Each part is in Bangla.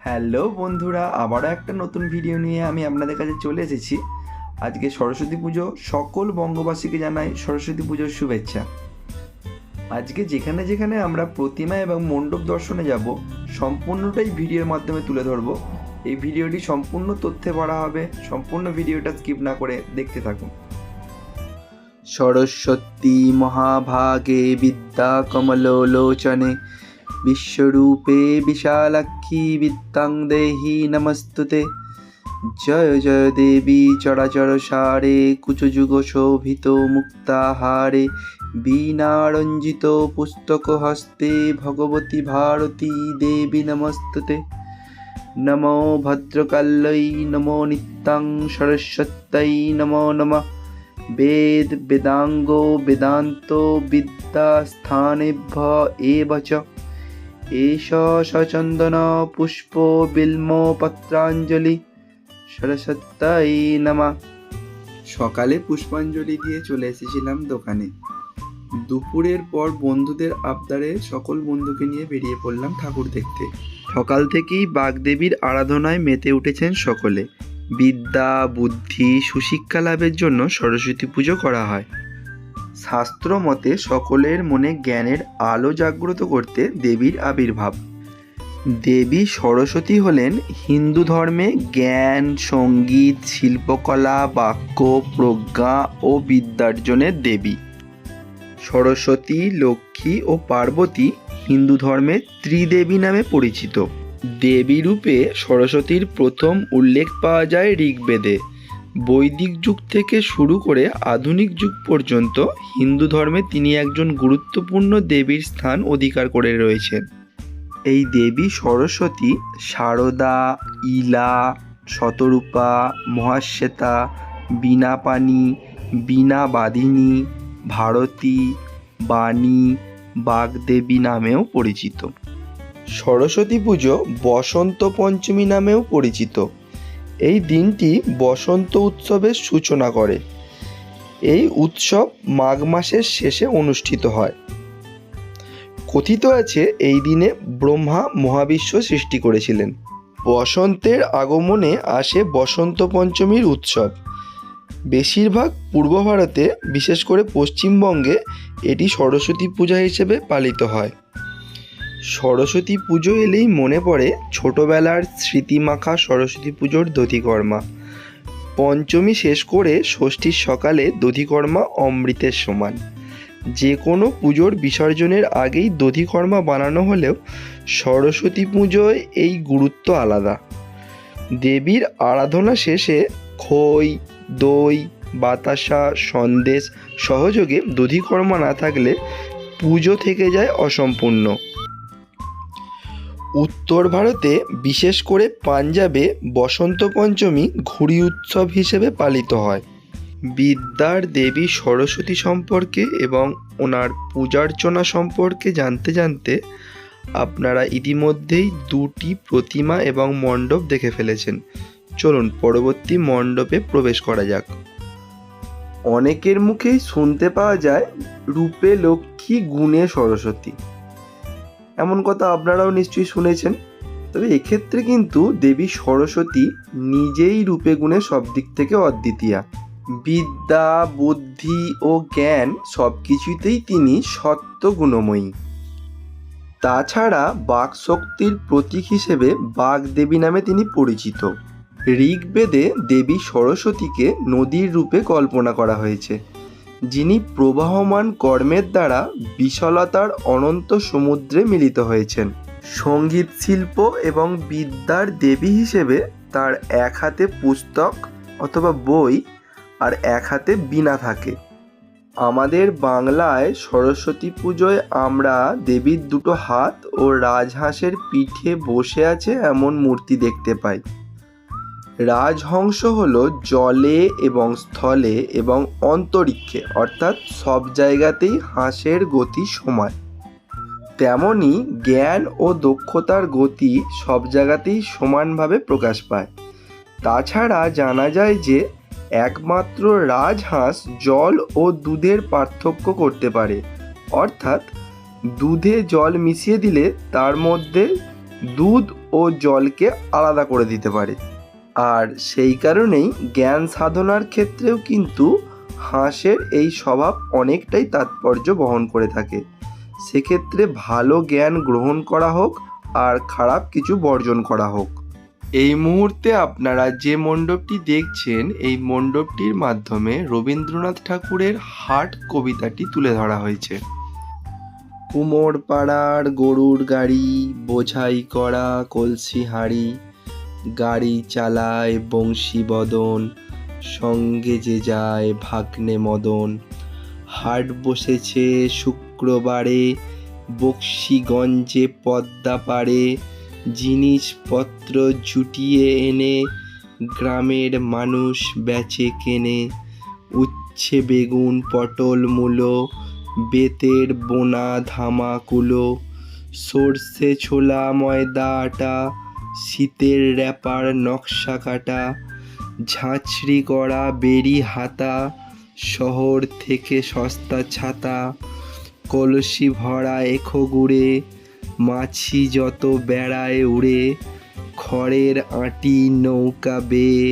হ্যালো বন্ধুরা, আবারও একটা নতুন ভিডিও নিয়ে আমি আপনাদের কাছে চলে এসেছি। আজকে সরস্বতী পুজো, সকল বঙ্গবাসীকে জানাই সরস্বতী পুজোর শুভেচ্ছা। আজকে যেখানে যেখানে আমরা প্রতিমা এবং মণ্ডপ দর্শনে যাব, সম্পূর্ণটাই ভিডিওর মাধ্যমে তুলে ধরবো। এই ভিডিওটি সম্পূর্ণ তথ্যে ভরা হবে, সম্পূর্ণ ভিডিওটা স্কিপ না করে দেখতে থাকুন। সরস্বতী মহাভাগে বিদ্যা কমলোলোচনে বিশ্বরূপে বিশালাক্ষী বিদ্যাং দেহি নমস্তুতে। জয় জয় দেবী চরাচর সারে কুচযুগ শোভিত মুক্তাহারে বীণারঞ্জিত পুস্তক হস্তে ভগবতী ভারতী দেবী নমস্তুতে। নমো ভদ্রকাল্যৈ নমো নিত্যাং সরস্বত্যৈ নমো নমঃ। বেদ বেদাঙ্গ বেদান্ত বিদ্যা স্থানেভ্য এব চ এষ সচন্দন পুষ্প বিল্ম পত্রাঞ্জলি সরস্বত্যৈ নমঃ। সকালে পুষ্পাঞ্জলি দিয়ে চলে এসেছিলাম দোকানে। দুপুরের পর বন্ধুদের আবদারে সকল বন্ধুকে নিয়ে বেরিয়ে পড়লাম ঠাকুর দেখতে। সকাল থেকেই বাগদেবীর আরাধনায় মেতে উঠেছেন সকলে। বিদ্যা বুদ্ধি সুশিক্ষা লাভের জন্য সরস্বতী পুজো করা হয়। শাস্ত্র মতে সকলের মনে জ্ঞানের আলো জাগ্রত করতে দেবীর আবির্ভাব। দেবী সরস্বতী হলেন হিন্দু ধর্মে জ্ঞান, সঙ্গীত, শিল্পকলা, বাক্য, প্রজ্ঞা ও বিদ্যার্জনের দেবী। সরস্বতী, লক্ষ্মী ও পার্বতী হিন্দু ধর্মে ত্রিদেবী নামে পরিচিত। দেবী রূপে সরস্বতীর প্রথম উল্লেখ পাওয়া যায় ঋগ্বেদে। বৈদিক যুগ থেকে শুরু করে আধুনিক যুগ পর্যন্ত হিন্দু ধর্মে তিনি একজন গুরুত্বপূর্ণ দেবীর স্থান অধিকার করে রয়েছেন। এই দেবী সরস্বতী শারদা, ইলা, শতরূপা, মহাশ্বেতা, বীণাপাণি, বীণাবাদিনী, ভারতী, বাণী, বাগদেবী নামেও পরিচিত। সরস্বতী পুজো বসন্ত পঞ্চমী নামেও পরিচিত। এই দিনটি বসন্ত উৎসবের সূচনা করে। এই উৎসব মাঘ মাসের শেষে অনুষ্ঠিত হয়। কথিত আছে এই দিনে ব্রহ্মা মহাবিশ্ব সৃষ্টি করেছিলেন। বসন্তের আগমনে আসে বসন্ত পঞ্চমীর উৎসব। বেশিরভাগ পূর্ব ভারতে, বিশেষ করে পশ্চিমবঙ্গে এটি সরস্বতী পূজা হিসেবে পালিত হয়। সরস্বতী পুজো এলেই মনে পড়ে ছোটবেলার স্মৃতিমাখা সরস্বতী পুজোর দধিকর্মা। পঞ্চমী শেষ করে ষষ্ঠীর সকালে দধিকর্মা অমৃতের সমান। যে কোনো পুজোর বিসর্জনের আগেই দধিকর্মা বানানো হলেও সরস্বতী পুজোয় এই গুরুত্ব আলাদা। দেবীর আরাধনা শেষে খই, দই, বাতাসা, সন্দেশ সহযোগে দধিকর্মা না থাকলে পুজো থেকে যায় অসম্পূর্ণ। উত্তর ভারতে, বিশেষ করে পাঞ্জাবে বসন্ত পঞ্চমী ঘুড়ি উৎসব হিসেবে পালিত হয়। বিদ্যার দেবী সরস্বতী সম্পর্কে এবং ওনার পূজার্চনা সম্পর্কে জানতে জানতে আপনারা ইতিমধ্যেই দুটি প্রতিমা এবং মণ্ডপ দেখে ফেলেছেন। চলুন পরবর্তী মণ্ডপে প্রবেশ করা যাক। অনেকের মুখেই শুনতে পাওয়া যায় রূপে লক্ষ্মী, গুণে সরস্বতী। এমন কথা আপনারাও নিশ্চয়ই শুনেছেন। তবে এক্ষেত্রে কিন্তু দেবী সরস্বতী নিজেই রূপে গুণে সব দিক থেকে অদ্বিতীয়া। বিদ্যা, বুদ্ধি ও জ্ঞান সব কিছুতেই তিনি সত্য গুণময়ী। তাছাড়া বাকশক্তির প্রতীক হিসেবে বাগদেবী নামে তিনি পরিচিত। ঋগ্বেদে দেবী সরস্বতীকে নদীর রূপে কল্পনা করা হয়েছে, যিনি প্রবাহমান কর্মের দ্বারা বিশালতার অনন্ত সমুদ্রে মিলিত হয়েছেন। সঙ্গীত শিল্প এবং বিদ্যার দেবী হিসেবে তার এক হাতে পুস্তক অথবা বই আর এক হাতে বীণা থাকে। আমাদের বাংলায় সরস্বতী পুজোয় আমরা দেবীর দুটো হাত ও রাজহাঁসের পিঠে বসে আছে এমন মূর্তি দেখতে পাই। রাজহংস হলো জলে এবং স্থলে এবং অন্তরিক্ষে, অর্থাৎ সব জায়গাতেই হাঁসের গতি সমান। তেমনি জ্ঞান ও দক্ষতার গতি সব জায়গাতেই সমানভাবে প্রকাশ পায়। তাছাড়া জানা যায় যে একমাত্র রাজহাঁস জল ও দুধের পার্থক্য করতে পারে, অর্থাৎ দুধে জল মিশিয়ে দিলে তার মধ্যে দুধ ও ও জলকে আলাদা করে দিতে পারে। আর সেই কারণেই জ্ঞান সাধনার ক্ষেত্রেও কিন্তু হাঁসের এই স্বভাব অনেকটাই তাৎপর্য বহন করে থাকে। সেক্ষেত্রে ভালো জ্ঞান গ্রহণ করা হোক আর খারাপ কিছু বর্জন করা হোক। এই মুহূর্তে আপনারা যে মণ্ডপটি দেখছেন, এই মণ্ডপটির মাধ্যমে রবীন্দ্রনাথ ঠাকুরের হাট কবিতাটি তুলে ধরা হয়েছে। কুমোর পাড়ার গরুর গাড়ি, বোঝাই করা কলসি হাঁড়ি, গাড়ি চালায় বংশী বদন, সঙ্গে যে যায় ভাগ্নে মদন। হাট বসেছে শুক্রবারে, বক্সিগঞ্জে পদ্মা পাড়ে, জিনিসপত্র জুটিয়ে এনে গ্রামের মানুষ বেচে কেনে। উচ্ছে বেগুন পটল মূলো, বেতের বোনা ধামা কুলো, সর্ষে ছোলা ময়দা আটা, শীতের র্যাপার নকশা কাটা, ঝাঁঝরি করা বেরি হাতা, শহর থেকে সস্তা ছাতা, কলসি ভরা এখো গুড়ে, মাছি যত বেড়ায় উড়ে, খড়ের আঁটি নৌকা বেয়ে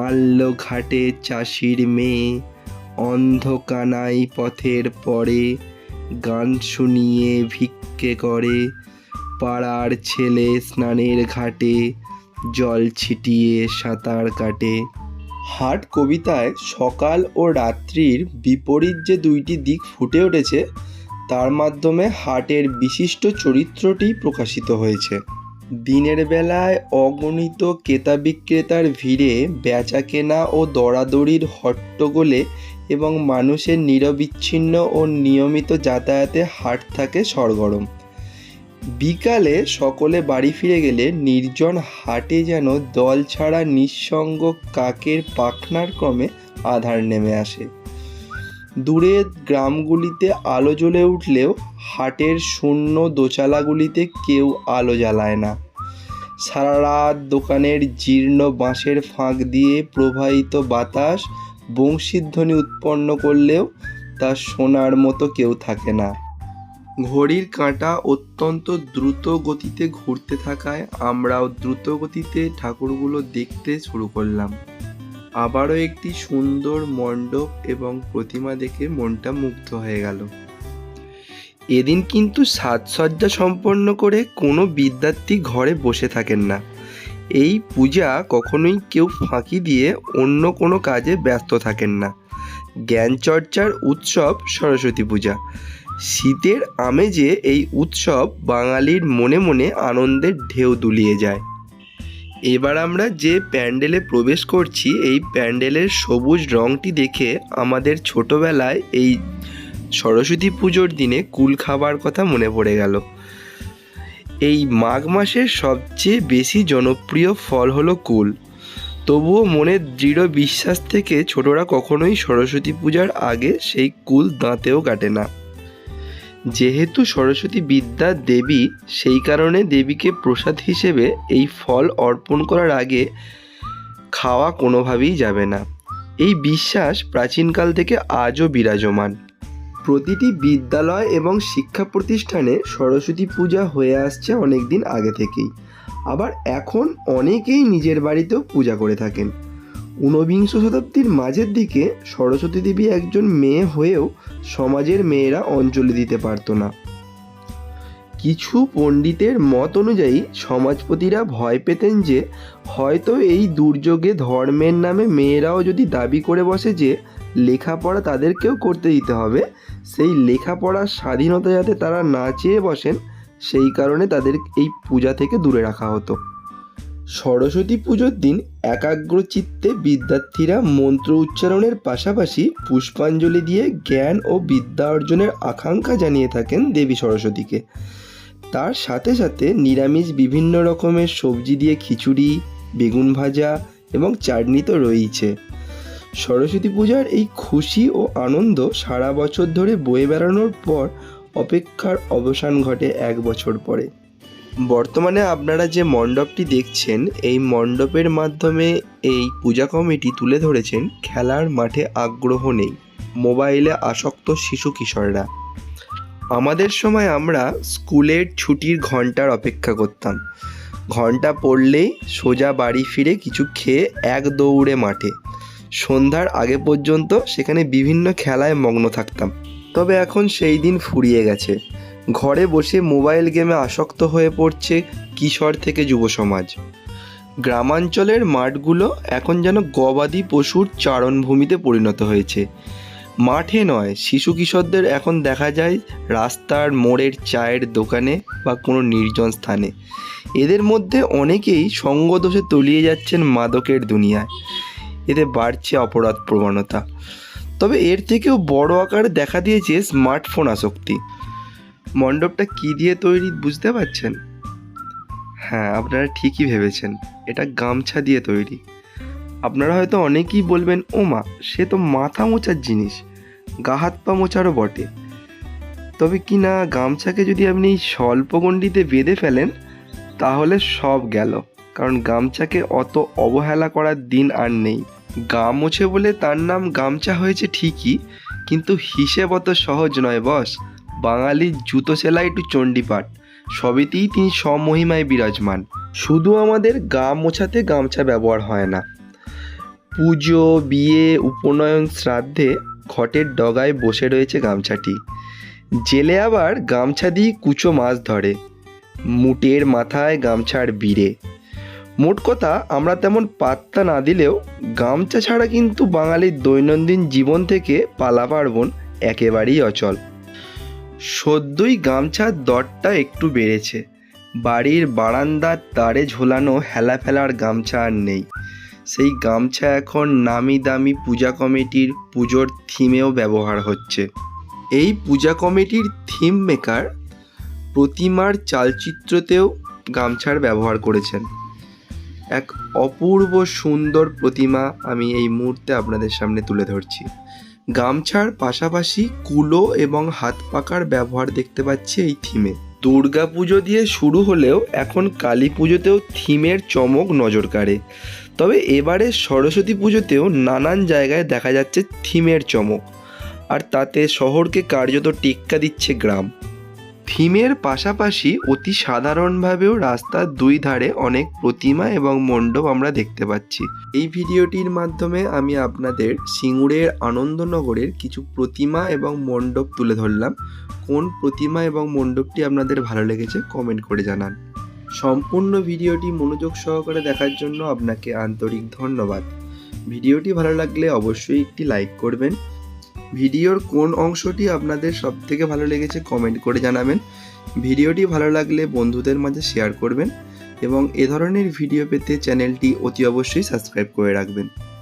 আনলো ঘাটে চাষির মেয়ে। অন্ধকানাই পথের পরে, গান শুনিয়ে ভিক্ষে করে, পাড়ার ছেলে স্নানের ঘাটে, জল ছিটিয়ে সাঁতার কাটে। হাট কবিতায় সকাল ও রাত্রির বিপরীত যে দুইটি দিক ফুটে উঠেছে, তার মাধ্যমে হাটের বিশিষ্ট চরিত্রটি প্রকাশিত হয়েছে। দিনের বেলায় অগণিত ক্রেতা বিক্রেতার ভিড়ে, বেচা কেনা ও দরাদরির হট্টগোলে এবং মানুষের নিরবিচ্ছিন্ন ও নিয়মিত যাতায়াতে হাট থাকে সরগরম। বিকালে সকলে বাড়ি ফিরে গেলে নির্জন হাটে যেন দল ছাড়া নিঃসঙ্গ কাকের পাখনার ক্রমে আঁধার নেমে আসে। দূরের গ্রামগুলিতে আলো জ্বলে উঠলেও হাটের শূন্য দোচালাগুলিতে কেউ আলো জ্বালায় না। সারা রাত দোকানের জীর্ণ বাঁশের ফাঁক দিয়ে প্রবাহিত বাতাস বংশীধ্বনি উৎপন্ন করলেও তা শোনার মতো কেউ থাকে না। ঘড়ির কাঁটা অত্যন্ত দ্রুত গতিতে ঘুরতে থাকায় আমরাও দ্রুত গতিতে ঠাকুরগুলো দেখতে শুরু করলাম। আবারও একটি সুন্দর মণ্ডপ এবং প্রতিমা দেখে মনটা মুগ্ধ হয়ে গেল। এদিন কিন্তু সাজসজ্জা সম্পন্ন করে কোনো বিদ্যার্থী ঘরে বসে থাকেন না। এই পূজা কখনোই কেউ ফাঁকি দিয়ে অন্য কোনো কাজে ব্যস্ত থাকেন না। জ্ঞানচর্চার উৎসব সরস্বতী পূজা। শীতের আমেজে এই উৎসব বাঙালির মনে মনে আনন্দের ঢেউ দুলিয়ে যায়। এবার আমরা যে প্যান্ডেলে প্রবেশ করছি, এই প্যান্ডেলের সবুজ রঙটি দেখে আমাদের ছোটোবেলায় এই সরস্বতী পুজোর দিনে কুল খাবার কথা মনে পড়ে গেল। এই মাঘ মাসের সবচেয়ে বেশি জনপ্রিয় ফল হলো কুল। তবুও মনের দৃঢ় বিশ্বাস থেকে ছোটরা কখনোই সরস্বতী পূজার আগে সেই কুল দাঁতেও কাটে না। যেহেতু সরস্বতী বিদ্যার দেবী, সেই কারণে দেবীকে প্রসাদ হিসেবে এই ফল অর্পণ করার আগে খাওয়া কোনোভাবেই যাবে না। এই বিশ্বাস প্রাচীনকাল থেকে আজও বিরাজমান। প্রতিটি বিদ্যালয় এবং শিক্ষা প্রতিষ্ঠানে সরস্বতী পূজা হয়ে আসছে অনেক দিন আগে থেকেই। আবার এখন অনেকেই নিজের বাড়িতেও পূজা করে থাকেন। ঊনবিংশ শতাব্দীর মাঝের দিকে সরস্বতী দেবী একজন মেয়ে হয়েও সমাজের মেয়েরা অঞ্জলি দিতে পারত না। কিছু পণ্ডিতের মত অনুযায়ী সমাজপতিরা ভয় পেতেন যে হয়তো এই দুর্যোগে ধর্মের নামে মেয়েরাও যদি দাবি করে বসে যে লেখাপড়া তাদেরকেও করতে দিতে হবে, সেই লেখাপড়ার স্বাধীনতা যাতে তারা না চেয়ে বসেন, সেই কারণে তাদের এই পূজা থেকে দূরে রাখা হতো। সরস্বতী পুজোর দিন একাগ্র চিত্তে বিদ্যার্থীরা মন্ত্র উচ্চারণের পাশাপাশি পুষ্পাঞ্জলি দিয়ে জ্ঞান ও বিদ্যা অর্জনের আকাঙ্ক্ষা জানিয়ে থাকেন দেবী সরস্বতীকে। তার সাথে সাথে নিরামিষ বিভিন্ন রকমের সবজি দিয়ে খিচুড়ি, বেগুন ভাজা এবং চাটনি তো রয়েইছে। সরস্বতী পূজার এই খুশি ও আনন্দ সারা বছর ধরে বয়ে বেড়ানোর পর অপেক্ষার অবসান ঘটে এক বছর পরে। বর্তমানে আপনারা যে মণ্ডপটি দেখছেন, এই মণ্ডপের মাধ্যমে এই পূজা কমিটি তুলে ধরেছেন খেলার মাঠে আগ্রহ নেই, মোবাইলে আসক্ত শিশু কিশোররা। আমাদের সময় আমরা স্কুলের ছুটির ঘন্টার অপেক্ষা করতাম। ঘন্টা পড়লেই সোজা বাড়ি ফিরে কিছু খেয়ে এক দৌড়ে মাঠে। সন্ধ্যার আগে পর্যন্ত সেখানে বিভিন্ন খেলায় মগ্ন থাকতাম। তবে এখন সেই দিন ফুরিয়ে গেছে। ঘরে বসে মোবাইল গেমে আসক্ত হয়ে পড়ছে কিশোর থেকে যুব সমাজ। গ্রামাঞ্চলের মাঠগুলো এখন যেন গবাদি পশুর চারণভূমিতে পরিণত হয়েছে। মাঠে নয়, শিশু কিশোরদের এখন দেখা যায় রাস্তার মোড়ের চায়ের দোকানে বা কোনো নির্জন স্থানে। এদের মধ্যে অনেকেই সঙ্গদোষে তলিয়ে যাচ্ছেন মাদকের দুনিয়ায়। এতে বাড়ছে অপরাধ প্রবণতা। তবে এর থেকেও বড় আকারে দেখা দিয়েছে স্মার্টফোন আসক্তি। মণ্ডপটা কী দিয়ে তৈরি বুঝতে পারছেন? হ্যাঁ, আপনারা ঠিকই ভেবেছেন, এটা গামছা দিয়ে তৈরি। আপনারা হয়তো অনেকেই বলবেন, ও মা, সে তো মাথা মোছার জিনিস, গা হাত পা মোছারও বটে। তবে কি না, গামছাকে যদি আপনি স্বল্প গণ্ডিতে বেঁধে ফেলেন তাহলে সব গেল। কারণ গামছাকে অত অবহেলা করার দিন আর নেই। গা মোছে বলে তার নাম গামছা হয়েছে ঠিকই, কিন্তু হিসেব অত সহজ নয় বস। বাঙালির জুতো সেলাই টু চণ্ডীপাঠ সবেতেই তিনি স্বমহিমায় বিরাজমান। শুধু আমাদের গা মোছাতে গামছা ব্যবহার হয় না, পুজো, বিয়ে, উপনয়ন, শ্রাদ্ধে ঘটের ডগায় বসে রয়েছে গামছাটি। জেলে আবার গামছা দিয়ে কুচো মাছ ধরে, মুটের মাথায় গামছার বিড়ে। মোট কথা, আমরা তেমন পাত্তা না দিলেও গামছা ছাড়া কিন্তু বাঙালির দৈনন্দিন জীবন থেকে পালা পার্বণ একেবারেই অচল। সদ্যই গামছার দরটা একটু বেড়েছে। বাড়ির বারান্দার তারে ঝোলানো হেলা ফেলার গামছা আর নেই। সেই গামছা এখন নামি দামি পূজা কমিটির পুজোর থিমেও ব্যবহার হচ্ছে। এই পূজা কমিটির থিম মেকার প্রতিমার চালচিত্রতেও গামছার ব্যবহার করেছেন। এক অপূর্ব সুন্দর প্রতিমা আমি এই মুহূর্তে আপনাদের সামনে তুলে ধরছি। গামছার পাশাপাশি কুলো এবং হাত পাকার ব্যবহার দেখতে পাচ্ছি এই থিমে। দুর্গা পুজো দিয়ে শুরু হলেও এখন কালী পুজোতেও থিমের চমক নজর কাড়ে। তবে এবারে সরস্বতী পুজোতেও নানান জায়গায় দেখা যাচ্ছে থিমের চমক, আর তাতে শহরকে কার্যত টেক্কা দিচ্ছে গ্রাম। থিমের পাশাপাশি অতি সাধারণভাবেও রাস্তার দুই ধারে অনেক প্রতিমা এবং মণ্ডপ আমরা দেখতে পাচ্ছি। এই ভিডিওটির মাধ্যমে আমি আপনাদের সিঙ্গুরের আনন্দনগরের কিছু প্রতিমা এবং মণ্ডপ তুলে ধরলাম। কোন প্রতিমা এবং মণ্ডপটি আপনাদের ভালো লেগেছে কমেন্ট করে জানান। সম্পূর্ণ ভিডিওটি মনোযোগ সহকারে দেখার জন্য আপনাকে আন্তরিক ধন্যবাদ। ভিডিওটি ভালো লাগলে অবশ্যই একটি লাইক করবেন। ভিডিওর কোন অংশটি আপনাদের সবথেকে ভালো লেগেছে কমেন্ট করে জানাবেন। ভিডিওটি ভালো লাগলে বন্ধুদের মাঝে শেয়ার করবেন এবং এ ধরনের ভিডিও পেতে চ্যানেলটি অতি অবশ্যই সাবস্ক্রাইব করে রাখবেন।